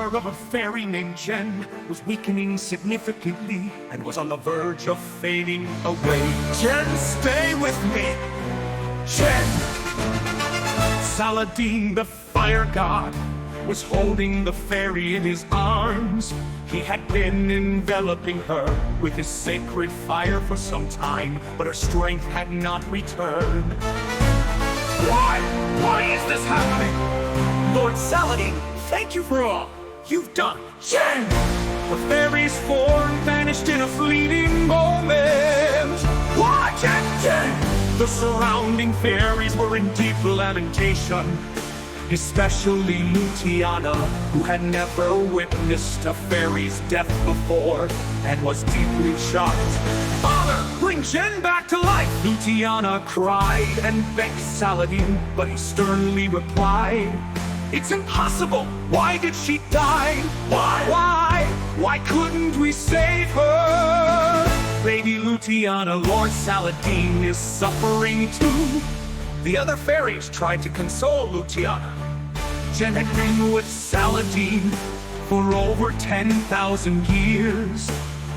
power of a fairy named Jen was weakening significantly and was on the verge of fading away. Jen, stay with me! Jen! Saladin, the fire god, was holding the fairy in his arms. He had been enveloping her with his sacred fire for some time, but her strength had not returned. Why? Why is this happening? Lord Saladin, thank you for all you've done. Jen! The fairy's form vanished in a fleeting moment. Why, Jen? The surrounding fairies were in deep lamentation, especially Luciana, who had never witnessed a fairy's death before and was deeply shocked. Father, bring Jen back to life! Luciana cried and begged Saladin, but he sternly replied, "It's impossible! Why did she die? Why? Why couldn't we save her? Lady Luciana, Lord Saladin is suffering too." The other fairies tried to console Luciana. Jen had been with Saladin for over 10,000 years.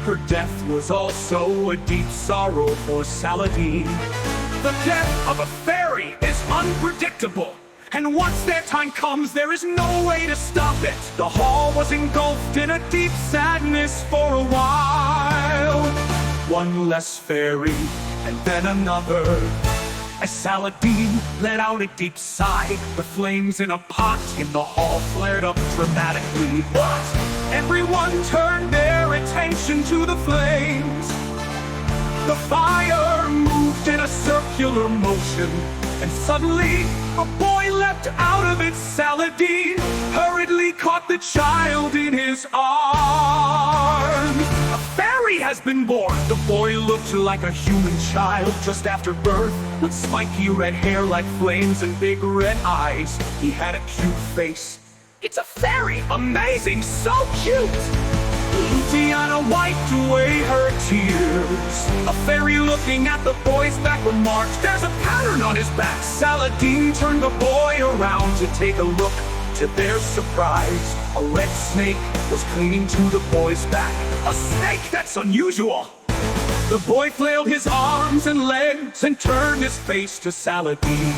Her death was also a deep sorrow for Saladin. The death of a fairy is unpredictable, and once their time comes, there is no way to stop it. The hall was engulfed in a deep sadness for a while. One less fairy, and then another. As Saladin let out a deep sigh, the flames in a pot in the hall flared up dramatically. What? Everyone turned their attention to the flames. The fire moved in a circular motion, and suddenly a boy leapt out of it. Saladin hurriedly caught the child in his arms. A fairy has been born. The boy looked like a human child just after birth, with spiky red hair like flames and big red eyes. He had a cute face. It's a fairy! Amazing! So cute! Luciana wiped away her tears. A fairy looking at the boy's back remarked, "There's a pattern on his back." Saladin turned the boy around to take a look. To their surprise, a red snake was clinging to the boy's back. A snake? That's unusual! The boy flailed his arms and legs and turned his face to Saladin.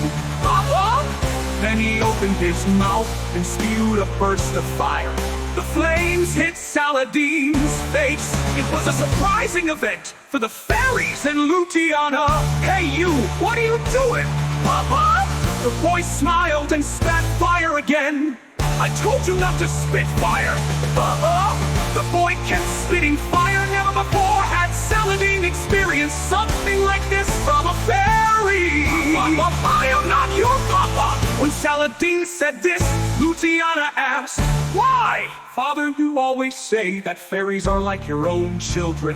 Then he opened his mouth and spewed a burst of fire. The flames hit Saladin's face. It was a surprising event for the fairies and Luciana. "Hey you, what are you doing, Papa?" The boy smiled and spat fire again. "I told you not to spit fire, Papa." The boy kept spitting fire. Never before had Saladin experienced something like this from a fairy. "I am not your papa." When Saladin said this, Luciana asked, "Why? Father, you always say that fairies are like your own children."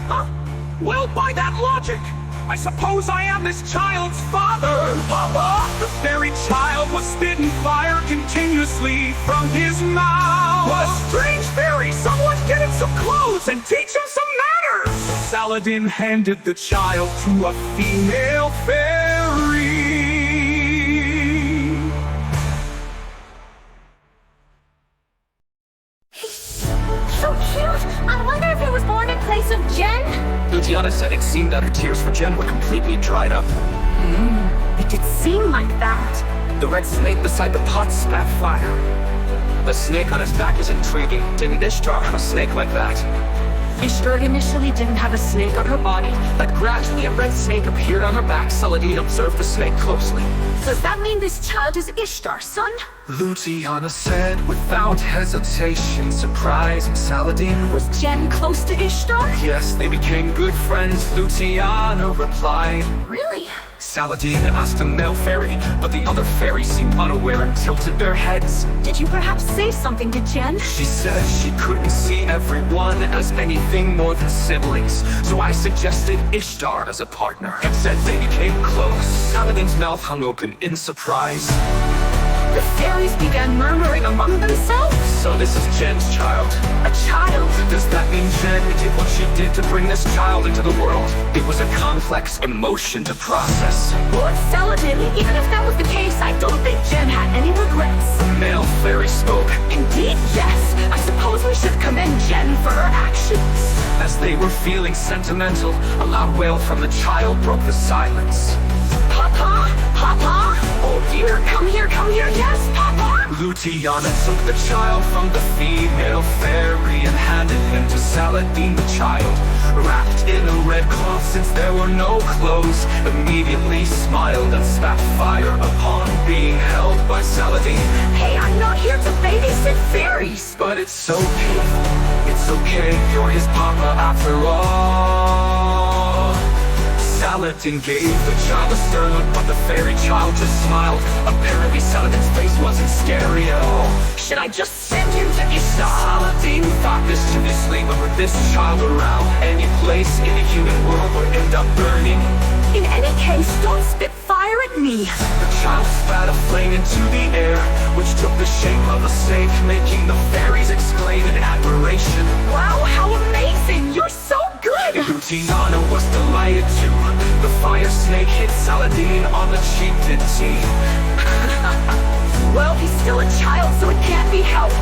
"Huh? Well, by that logic, I suppose I am this child's father, Papa." The fairy child was spitting fire continuously from his mouth. "What a strange fairy! Someone get him some clothes and teach him some manners!" Saladin handed the child to a female fairy. So cute! I wonder if he was born in place of Jen? Luciana said it seemed that her tears for Jen were completely dried up. It did seem like that. The red snake beside the pot spat fire. The snake on his back is intriguing. Didn't Ishtar have a snake like that? Ishtar initially didn't have a snake on her body, But gradually a red snake appeared on her back. Saladin observed the snake closely. Does that mean this child is Ishtar's son? Luciana said without hesitation, surprising Saladin. Was Jen close to Ishtar? Yes, they became good friends, Luciana replied. Really? Saladin asked a male fairy, but the other fairies seemed unaware and tilted their heads. Did you perhaps say something to Jen? She said she couldn't see everyone as anything more than siblings, so I suggested Ishtar as a partner, and said they became close. Saladin's mouth hung open in surprise. The fairies began murmuring among themselves. So this is Jen's child. A child? Does that mean Jen did what she did to bring this child into the world? It was a complex emotion to process. Lord Saladin, even if that was the case, I don't think Jen had any regrets. The male fairy spoke. Indeed, yes. I suppose we should commend Jen for her actions. As they were feeling sentimental, a loud wail from the child broke the silence. Papa? Papa? Oh dear, come here, yes, Papa! Luciana took the child from the female fairy and handed him to Saladin the child. Wrapped in a red cloth since there were no clothes, immediately smiled and spat fire upon being held by Saladin. Hey, I'm not here to babysit fairies! But it's so painful, it's okay, you're his papa after all. Saladin gave the child a stern look, but the fairy child just smiled. Apparently Saladin's face wasn't scary at all. Should I just send him to Ishtar? Saladin thought mischievously, but with this child around, any place in the human world would end up burning. In any case, don't spit fire at me! The child spat a flame into the air, which took the shape of a snake, making the fairies exclaim in admiration. Wow, how amazing! You're so good! Luciana was delighted too. The fire snake hit Saladin on the cheek, didn't he? Well, he's still a child, so it can't be helped.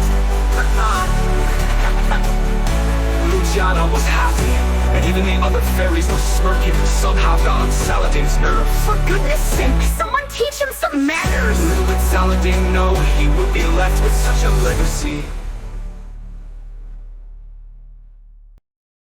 Luciana was happy, and even the other fairies were smirking. Somehow got on Saladin's nerves. For goodness sake, someone teach him some manners! Little did Saladin know he would be left with such a legacy.